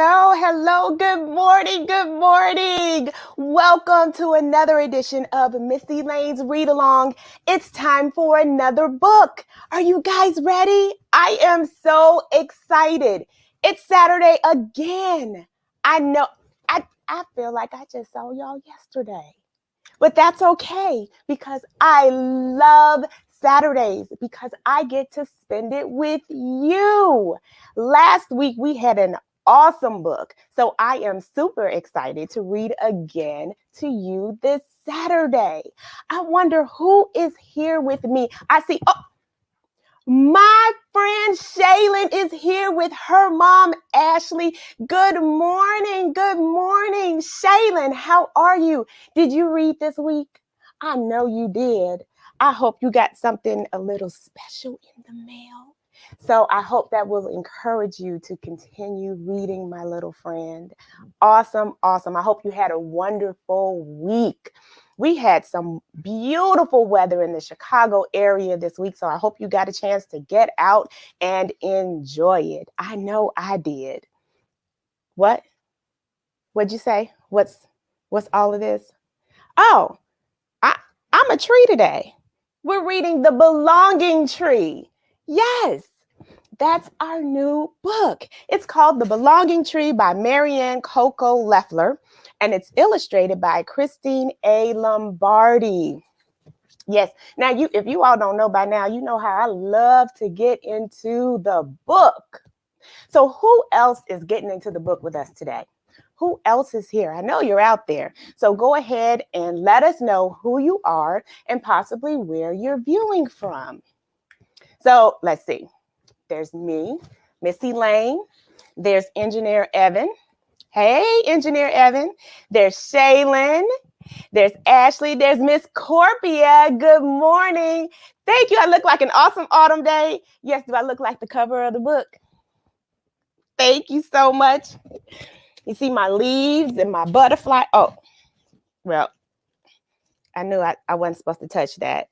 hello. Good morning. Welcome to another edition of Miss Elaine's Read Along. It's time for another book. Are you guys ready? I am so excited. It's Saturday again. I know, I feel like I just saw y'all yesterday. But that's okay because I love Saturdays because I get to spend it with you. Last week we had an awesome book, so I am super excited to read again to you this Saturday. I wonder who is here with me. I see, my friend Shaylin is here with her mom, Ashley. Good morning. Shaylin, how are you? Did you read this week? I know you did. I hope you got something a little special in the mail. So I hope that will encourage you to continue reading, my little friend. Awesome. I hope you had a wonderful week. We had some beautiful weather in the Chicago area this week, so I hope you got a chance to get out and enjoy it. I know I did. What? What'd you say? What's all of this? Oh, I'm a tree today. We're reading The Belonging Tree. Yes, that's our new book. It's called The Belonging Tree by Maryann Cocca-Leffler, and it's illustrated by Kristine Lombardi. Yes. Now, if you all don't know by now, you know how I love to get into the book. So who else is getting into the book with us today? Who else is here? I know you're out there. So go ahead and let us know who you are and possibly where you're viewing from. So let's see. There's me, Miss Elaine. There's Engineer Evan. Hey, Engineer Evan. There's Shaylin. There's Ashley. There's Miss Corpia. Good morning. Thank you. I look like an awesome autumn day. Yes, do I look like the cover of the book? Thank you so much. You see my leaves and my butterfly. Oh, well, I knew I wasn't supposed to touch that.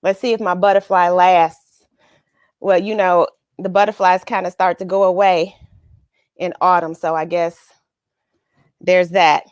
Let's see if my butterfly lasts. Well, you know, the butterflies kind of start to go away in autumn. So I guess there's that.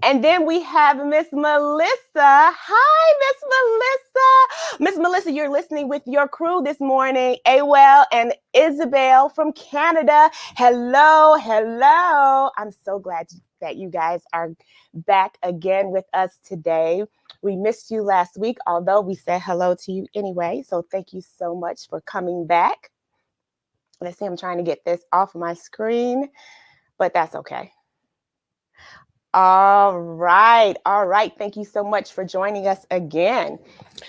And then we have Miss Melissa. Hi, Miss Melissa. Miss Melissa, you're listening with your crew this morning, Awell and Isabel from Canada. Hello. I'm so glad that you guys are back again with us today. We missed you last week, although we said hello to you anyway. So thank you so much for coming back. Let's see, I'm trying to get this off my screen, but that's okay. All right. Thank you so much for joining us again.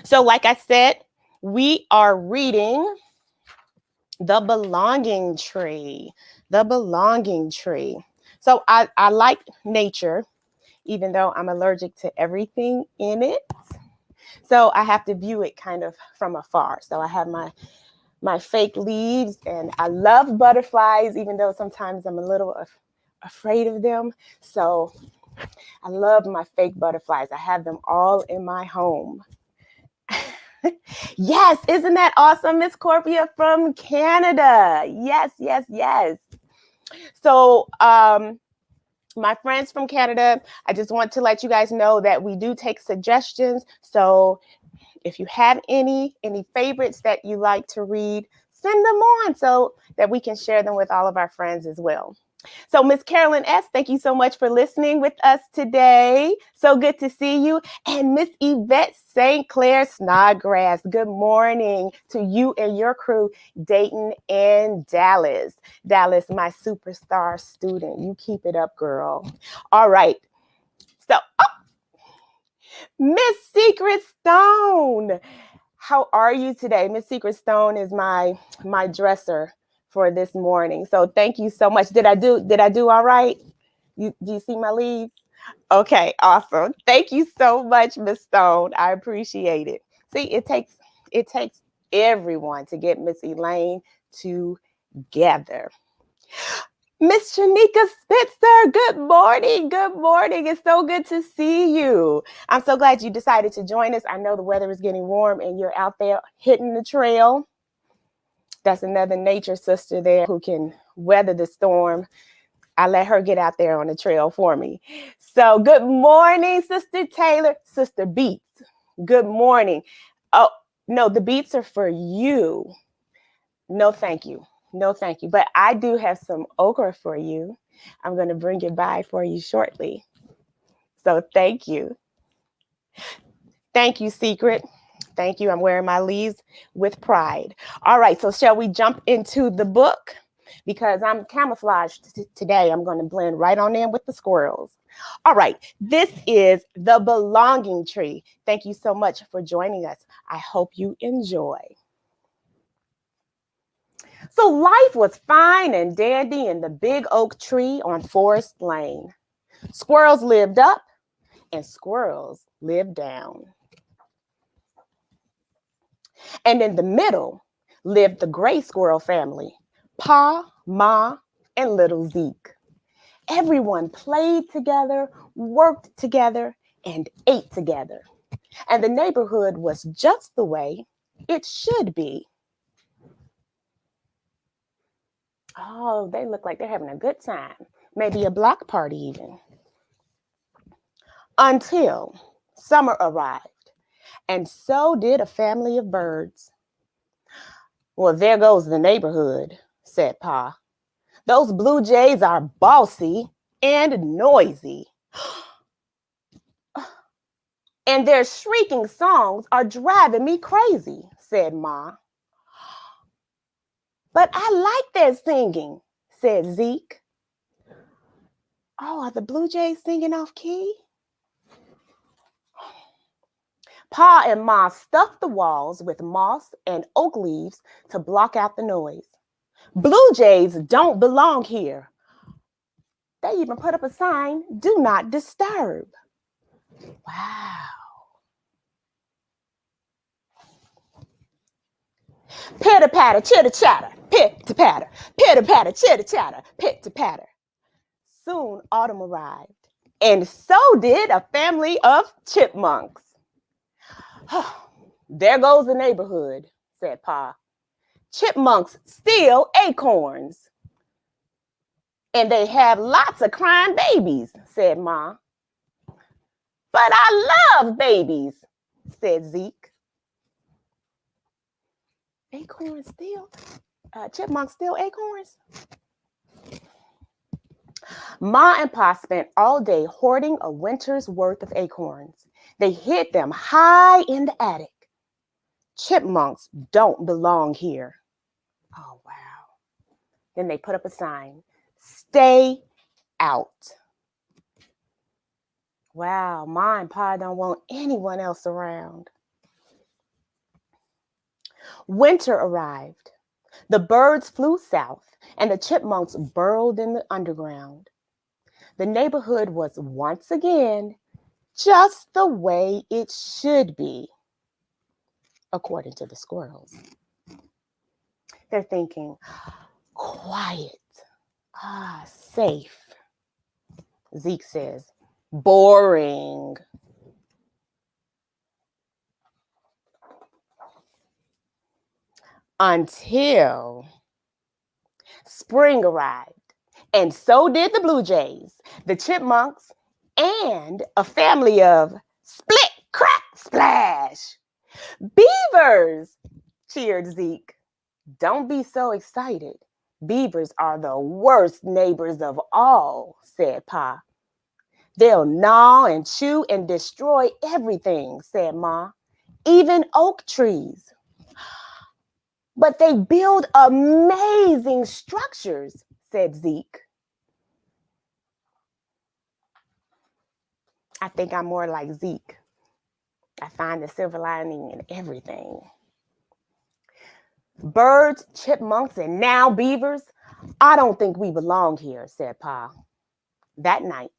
So like I said, we are reading The Belonging Tree. The Belonging Tree. So I like nature, even though I'm allergic to everything in it. So I have to view it kind of from afar. So I have my fake leaves, and I love butterflies, even though sometimes I'm a little afraid of them. So I love my fake butterflies. I have them all in my home. Yes, isn't that awesome, Miss Corpia from Canada? Yes. So, my friends from Canada, I just want to let you guys know that we do take suggestions. So if you have any favorites that you like to read, send them on so that we can share them with all of our friends as well. So Miss Carolyn S., thank you so much for listening with us today. So good to see you. And Miss Yvette St. Clair Snodgrass, good morning to you and your crew, Dayton and Dallas. Dallas, my superstar student. You keep it up, girl. All right. So, Miss Secret Stone, how are you today? Miss Secret Stone is my dresser for this morning. So thank you so much. Did I do all right? Do you see my leaves? Okay, awesome. Thank you so much, Miss Stone. I appreciate it. See, it takes everyone to get Miss Elaine together. Miss Shanika Spitzer, good morning. It's so good to see you. I'm so glad you decided to join us. I know the weather is getting warm and you're out there hitting the trail. That's another nature sister there who can weather the storm. I let her get out there on the trail for me. So good morning, Sister Taylor, Sister Beats. Good morning. Oh, no, the beats are for you. No, thank you. No, thank you. But I do have some okra for you. I'm going to bring it by for you shortly. So thank you. Thank you, Secret. Thank you. I'm wearing my leaves with pride. All right. So shall we jump into the book? Because I'm camouflaged today. I'm going to blend right on in with the squirrels. All right. This is The Belonging Tree. Thank you so much for joining us. I hope you enjoy. So life was fine and dandy in the big oak tree on Forest Lane. Squirrels lived up and squirrels lived down. And in the middle lived the gray squirrel family, Pa, Ma, and little Zeke. Everyone played together, worked together, and ate together. And the neighborhood was just the way it should be. Oh, they look like they're having a good time. Maybe a block party even. Until summer arrived, and so did a family of birds. Well, there goes the neighborhood, said Pa. Those blue jays are bossy and noisy. And their shrieking songs are driving me crazy, said Ma. But I like their singing, said Zeke. Oh, are the blue jays singing off key? Pa and Ma stuffed the walls with moss and oak leaves to block out the noise. Blue jays don't belong here. They even put up a sign, do not disturb. Wow. Pitter patter, chitter chatter, pitter patter, pitter patter, chitter chatter, pitter patter. Soon autumn arrived, and so did a family of chipmunks. There goes the neighborhood, said Pa. Chipmunks steal acorns. And they have lots of crying babies, said Ma. But I love babies, said Zeke. Acorns steal? Chipmunks steal acorns? Ma and Pa spent all day hoarding a winter's worth of acorns. They hid them high in the attic. Chipmunks don't belong here. Oh, wow. Then they put up a sign, stay out. Wow, Ma and Pa don't want anyone else around. Winter arrived. The birds flew south, and the chipmunks burrowed in the underground. The neighborhood was once again just the way it should be, according to the squirrels. They're thinking, quiet, safe. Zeke says, boring. Until spring arrived, and so did the blue jays, the chipmunks, and a family of split, crack, splash. Beavers, cheered Zeke. Don't be so excited. Beavers are the worst neighbors of all, said Pa. They'll gnaw and chew and destroy everything, said Ma, even oak trees. But they build amazing structures, said Zeke. I think I'm more like Zeke. I find the silver lining in everything. Birds, chipmunks, and now beavers, I don't think we belong here, said Pa. That night,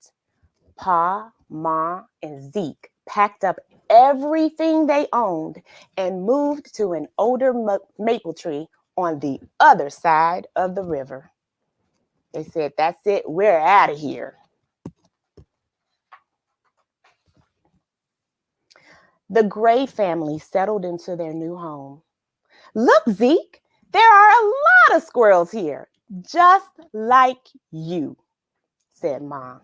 Pa, Ma, and Zeke packed up everything they owned and moved to an older maple tree on the other side of the river. They said, that's it, we're out of here. The Gray family settled into their new home. Look, Zeke, there are a lot of squirrels here, just like you. said Mom.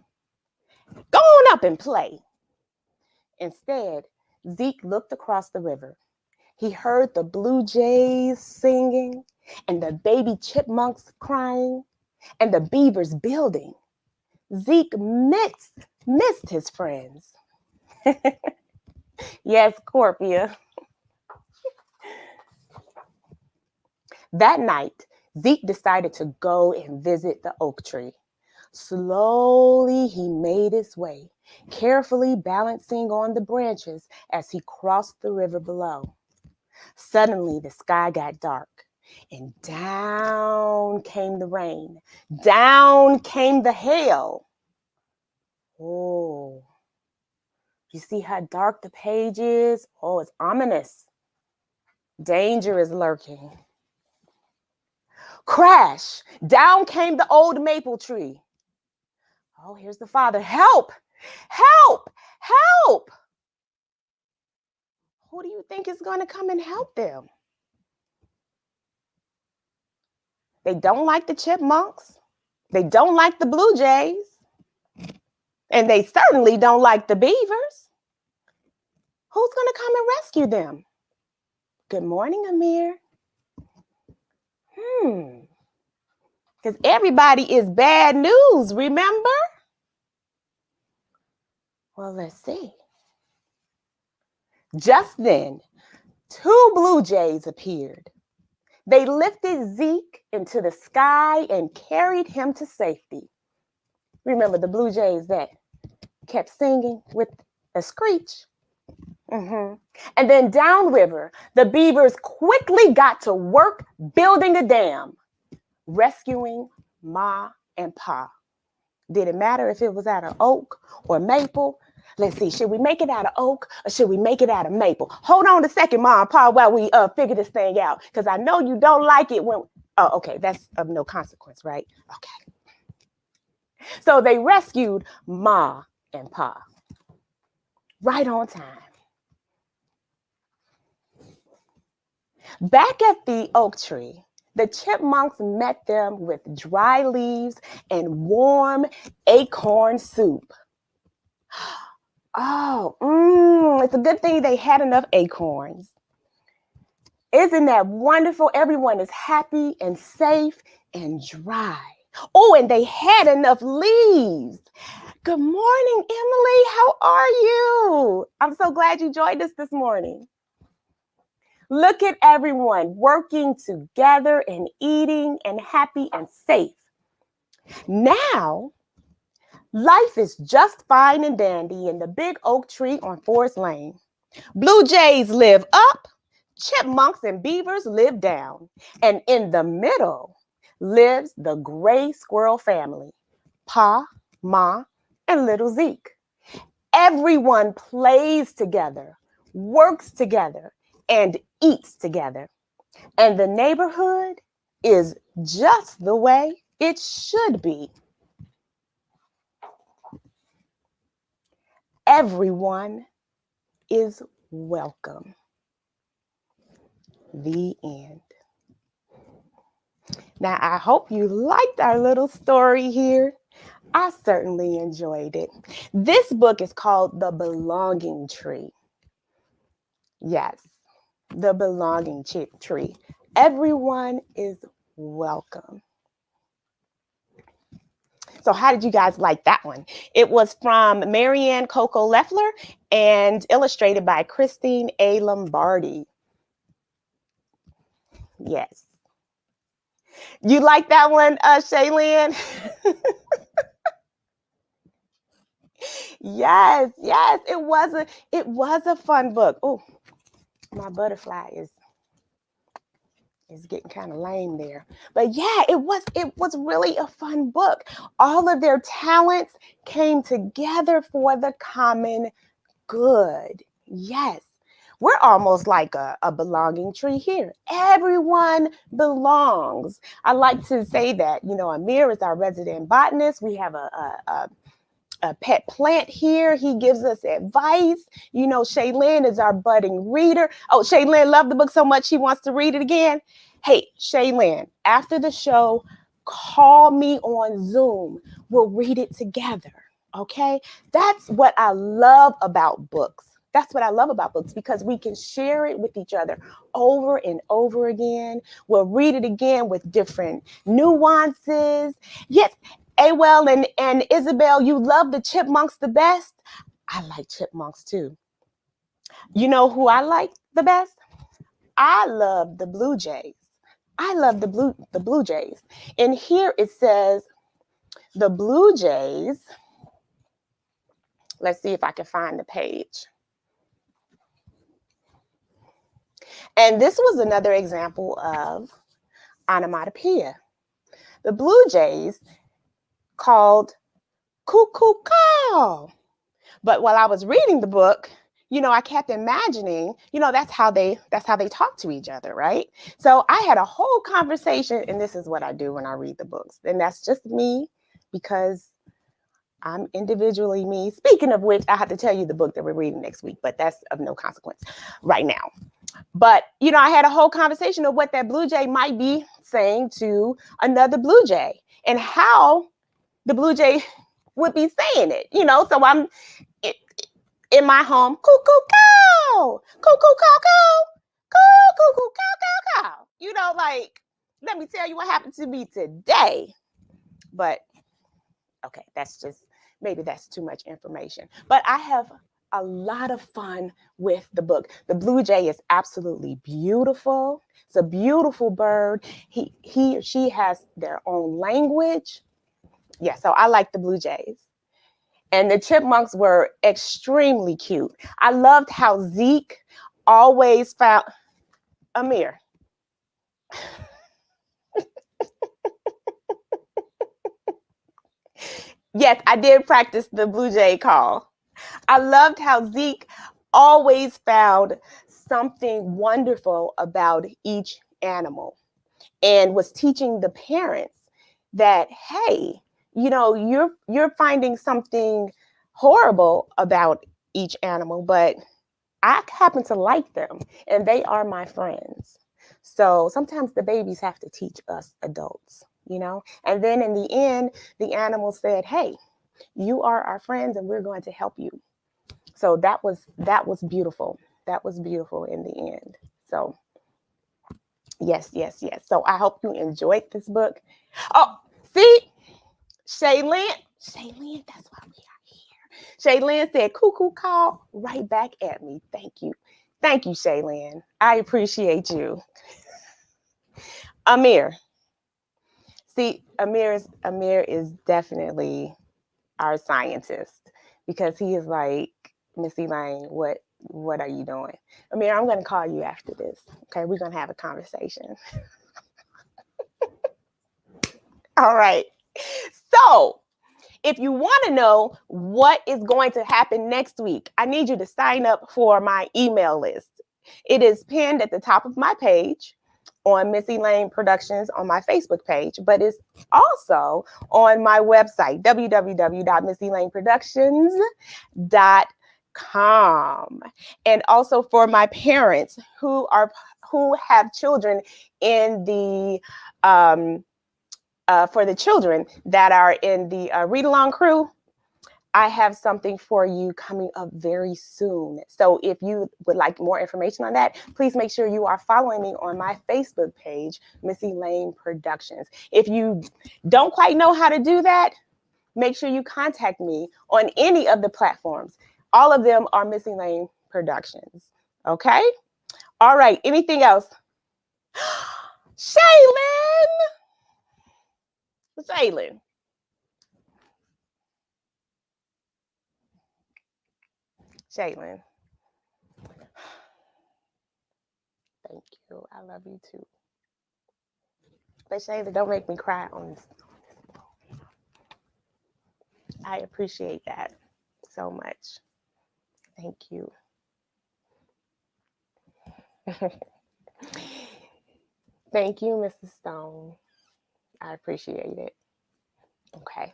Go on up and play. Instead, Zeke looked across the river. He heard the blue jays singing and the baby chipmunks crying and the beavers building. Zeke missed his friends. Yes, Corpia. That night, Zeke decided to go and visit the oak tree. Slowly, he made his way, carefully balancing on the branches as he crossed the river below. Suddenly, the sky got dark, and down came the rain. Down came the hail. Oh, you see how dark the page is? Oh, it's ominous. Danger is lurking. Crash! Down came the old maple tree. Oh, here's the father. Help! Help! Help! Who do you think is going to come and help them? They don't like the chipmunks. They don't like the blue jays. And they certainly don't like the beavers. Who's going to come and rescue them? Good morning, Amir. Because everybody is bad news, remember? Well, let's see. Just then, 2 blue jays appeared. They lifted Zeke into the sky and carried him to safety. Remember the blue jays that kept singing with a screech? And then downriver, the beavers quickly got to work building a dam, rescuing Ma and Pa. Did it matter if it was out of oak or maple? Let's see, should we make it out of oak or should we make it out of maple? Hold on a second, Ma and Pa, while we figure this thing out, because I know you don't like it when, oh, okay, that's of no consequence, right? Okay. So they rescued Ma and Pa right on time. Back at the oak tree, the chipmunks met them with dry leaves and warm acorn soup. Oh, it's a good thing they had enough acorns. Isn't that wonderful? Everyone is happy and safe and dry. Oh, and they had enough leaves. Good morning, Emily. How are you? I'm so glad you joined us this morning. Look at everyone working together and eating and happy and safe. Now, life is just fine and dandy in the big oak tree on Forest Lane. Blue jays live up, chipmunks and beavers live down, and in the middle lives the gray squirrel family, Pa, Ma, and little Zeke. Everyone plays together, works together, and eats together. And the neighborhood is just the way it should be. Everyone is welcome. The end. Now, I hope you liked our little story here. I certainly enjoyed it. This book is called The Belonging Tree. Yes, The Belonging Tree. Everyone is welcome. So how did you guys like that one? It was from Maryann Cocca-Leffler and illustrated by Kristine A. Lombardi. Yes. You like that one, Shaylin? Yes, it was a fun book. Oh, my butterfly is getting kind of lame there. But yeah, it was really a fun book. All of their talents came together for the common good. Yes. We're almost like a belonging tree here. Everyone belongs. I like to say that, Amir is our resident botanist. We have a pet plant here. He gives us advice. Shaylin is our budding reader. Oh, Shaylin loved the book so much she wants to read it again. Hey, Shaylin, after the show, call me on Zoom. We'll read it together. Okay? That's what I love about books. That's what I love about books, because we can share it with each other over and over again. We'll read it again with different nuances. Yes, Awell and Isabel, you love the chipmunks the best. I like chipmunks too. You know who I like the best? I love the Blue Jays. I love the Blue Jays. And here it says the Blue Jays. Let's see if I can find the page. And this was another example of onomatopoeia. The Blue Jays called cuckoo call. But while I was reading the book, I kept imagining, that's how they talk to each other, right? So I had a whole conversation, and this is what I do when I read the books. And that's just me, because I'm individually me. Speaking of which, I have to tell you the book that we're reading next week, but that's of no consequence right now. But, I had a whole conversation of what that Blue Jay might be saying to another Blue Jay and how the Blue Jay would be saying it, so I'm in my home, cuckoo cow, cuckoo cow cow, cuckoo cow cow cow. Like, let me tell you what happened to me today. But okay, maybe that's too much information. But I have a lot of fun with the book. The Blue Jay is absolutely beautiful. It's a beautiful bird. He or she has their own language. Yeah, so I like the Blue Jays. And the chipmunks were extremely cute. I loved how Zeke always found Amir. Yes, I did practice the Blue Jay call. I loved how Zeke always found something wonderful about each animal and was teaching the parents that, hey, you're finding something horrible about each animal, but I happen to like them and they are my friends. So sometimes the babies have to teach us adults, and then in the end, the animal said, hey, you are our friends and we're going to help you. So that was beautiful. That was beautiful in the end. So yes. So I hope you enjoyed this book. Oh, see, Shaylin, that's why we are here. Shaylin said, cuckoo call right back at me. Thank you, Shaylin. I appreciate you. Amir. See, Amir is definitely our scientist, because he is like, Miss Elaine, what are you doing? Amir, I'm going to call you after this. Okay, we're going to have a conversation. All right. So if you want to know what is going to happen next week, I need you to sign up for my email list. It is pinned at the top of my page on Miss Elaine Productions on my Facebook page, but it's also on my website, www.misselaineproductions.com. And also for my parents who have children in the for the children that are in the read-along crew, I have something for you coming up very soon. So if you would like more information on that, please make sure you are following me on my Facebook page, Miss Elaine Productions. If you don't quite know how to do that, make sure you contact me on any of the platforms. All of them are Miss Elaine Productions. Okay? All right. Anything else? Shaylin. Thank you. I love you too. But Shaylin, don't make me cry on this. I appreciate that so much. Thank you. Thank you, Mrs. Stone. I appreciate it. Okay.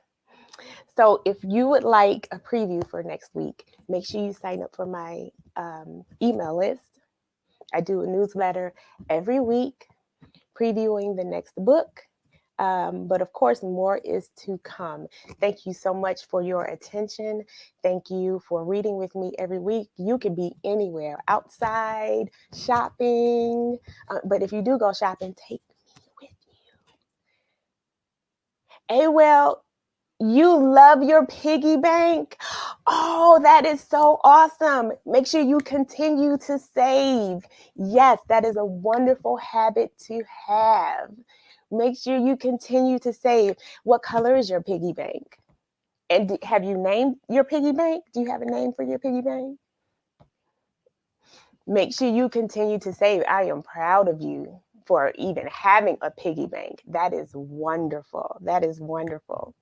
So if you would like a preview for next week, make sure you sign up for my email list. I do a newsletter every week previewing the next book. But of course, more is to come. Thank you so much for your attention. Thank you for reading with me every week. You can be anywhere, outside, shopping. But if you do go shopping, take me with you. Hey, well, you love your piggy bank? Oh, that is so awesome. Make sure you continue to save. Yes, that is a wonderful habit to have. Make sure you continue to save. What color is your piggy bank? And have you named your piggy bank? Do you have a name for your piggy bank? Make sure you continue to save. I am proud of you for even having a piggy bank. That is wonderful. That is wonderful.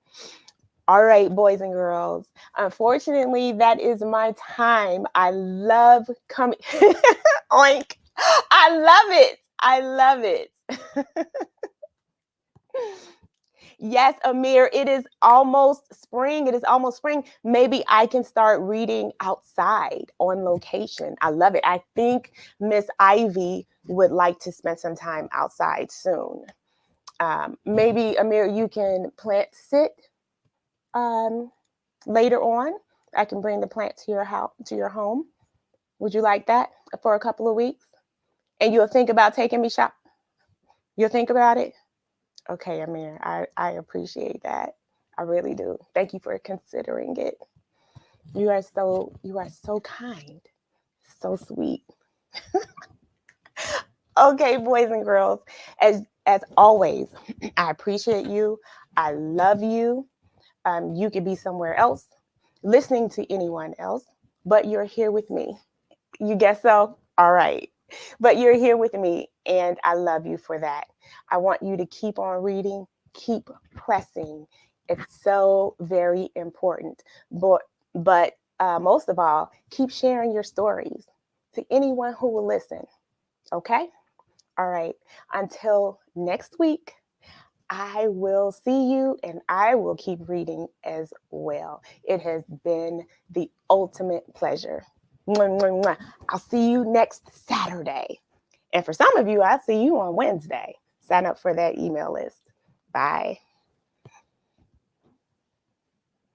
All right, boys and girls. Unfortunately, that is my time. I love coming. Oink. I love it. I love it. Yes, Amir, it is almost spring. It is almost spring. Maybe I can start reading outside on location. I love it. I think Miss Ivy would like to spend some time outside soon. Maybe, Amir, you can plant sit later on. I can bring the plant to your house, to your home. Would you like that for a couple of weeks? And you'll think about taking me shop. You'll think about it? Okay, Amir, I appreciate that. I really do. Thank you for considering it. You are so kind, so sweet. Okay, boys and girls, as always, I appreciate you. I love you. You could be somewhere else, listening to anyone else, but you're here with me. You guess so? All right. But you're here with me, and I love you for that. I want you to keep on reading, keep pressing. It's so very important. But most of all, keep sharing your stories to anyone who will listen. Okay? All right. Until next week, I will see you and I will keep reading as well. It has been the ultimate pleasure. Mwah, mwah, mwah. I'll see you next Saturday. And for some of you, I'll see you on Wednesday. Sign up for that email list. Bye.